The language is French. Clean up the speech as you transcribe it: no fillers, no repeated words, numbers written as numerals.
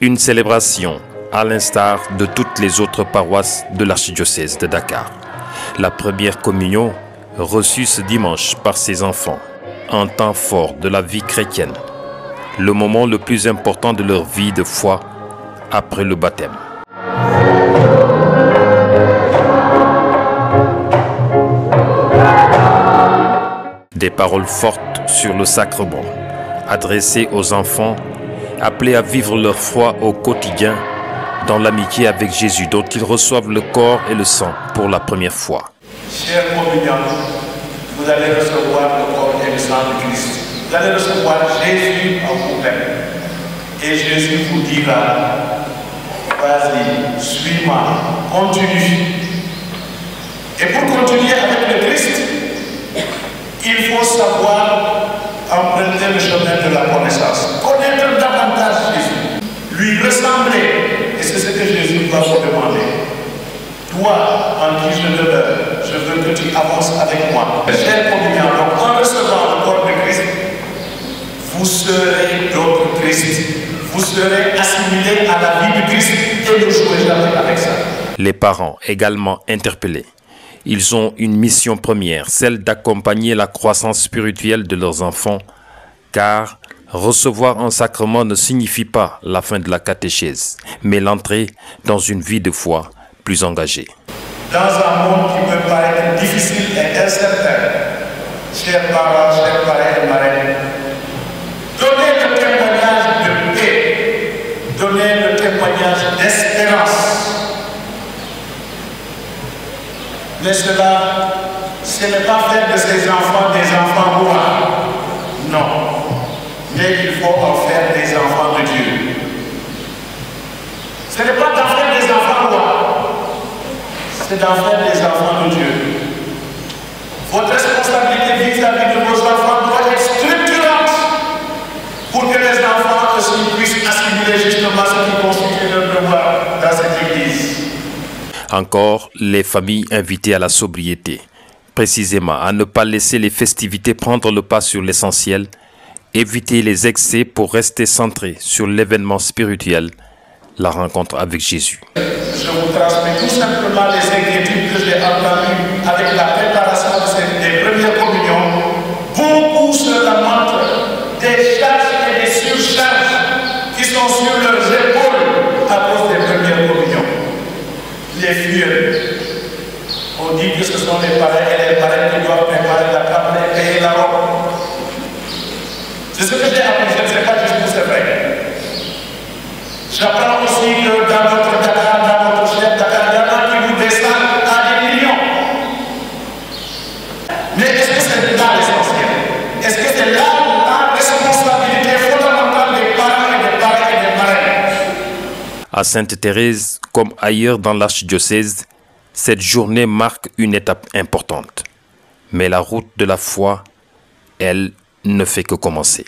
Une célébration à l'instar de toutes les autres paroisses de l'archidiocèse de Dakar. La première communion reçue ce dimanche par ses enfants, un temps fort de la vie chrétienne, le moment le plus important de leur vie de foi après le baptême. Des paroles fortes sur le sacrement, adressées aux enfants, appelés à vivre leur foi au quotidien dans l'amitié avec Jésus, dont ils reçoivent le corps et le sang pour la première fois. Chers communiants, vous allez recevoir le corps et le sang de Christ. Vous allez recevoir Jésus en vous-même. Et Jésus vous dira, vas-y, suis-moi, continue. Et pour continuer avec le Christ, il faut savoir emprunter le chemin de la connaissance. Connaître davantage Jésus. Lui ressembler. Et c'est ce que Jésus va vous demander. Toi, en qui je demeure, je veux que tu avances avec moi. Chers communiants, donc en recevant le corps de Christ, vous serez d'autres Christ. Vous serez assimilés à la vie du Christ et ne jouez jamais avec ça. Les parents également interpellés. Ils ont une mission première, celle d'accompagner la croissance spirituelle de leurs enfants, car recevoir un sacrement ne signifie pas la fin de la catéchèse, mais l'entrée dans une vie de foi plus engagée. Dans un monde qui peut paraître difficile et incertain, chers parents et marraines, donnez le témoignage de paix, donnez le témoignage d'espérance. Mais cela, ce n'est pas faire de ces enfants des enfants rois. Non. Mais il faut en faire des enfants de Dieu. Ce n'est pas d'en faire des enfants rois. C'est d'en faire des enfants de Dieu. Votre responsabilité vis-à-vis de vos enfants doit être structurante pour que les enfants aussi puissent assimiler justement ce qui constitue leur devoir dans cette église. Encore les familles invitées à la sobriété, précisément à ne pas laisser les festivités prendre le pas sur l'essentiel, éviter les excès pour rester centré sur l'événement spirituel, la rencontre avec Jésus. Je vous transmets tout simplement les inquiétudes que j'ai entendues avec la préparation des premières communions. Beaucoup se lamentent des charges et des surcharges qui sont sur leurs épaules à cause des premières communions. Les vieux, on dit que ce sont les parents et les parents qui doivent préparer la table et payer la robe. C'est ce que j'ai appris, je ne sais pas jusqu'où c'est vrai. J'apprends aussi que dans notre Dakar, dans notre chef Dakar, il y en a qui vous descendent à des millions. Mais est-ce que c'est là l'essentiel? Est-ce que c'est là la responsabilité fondamentale des parents et des parents et des marraines? À Sainte-Thérèse, comme ailleurs dans l'archidiocèse, cette journée marque une étape importante. Mais la route de la foi, elle, ne fait que commencer.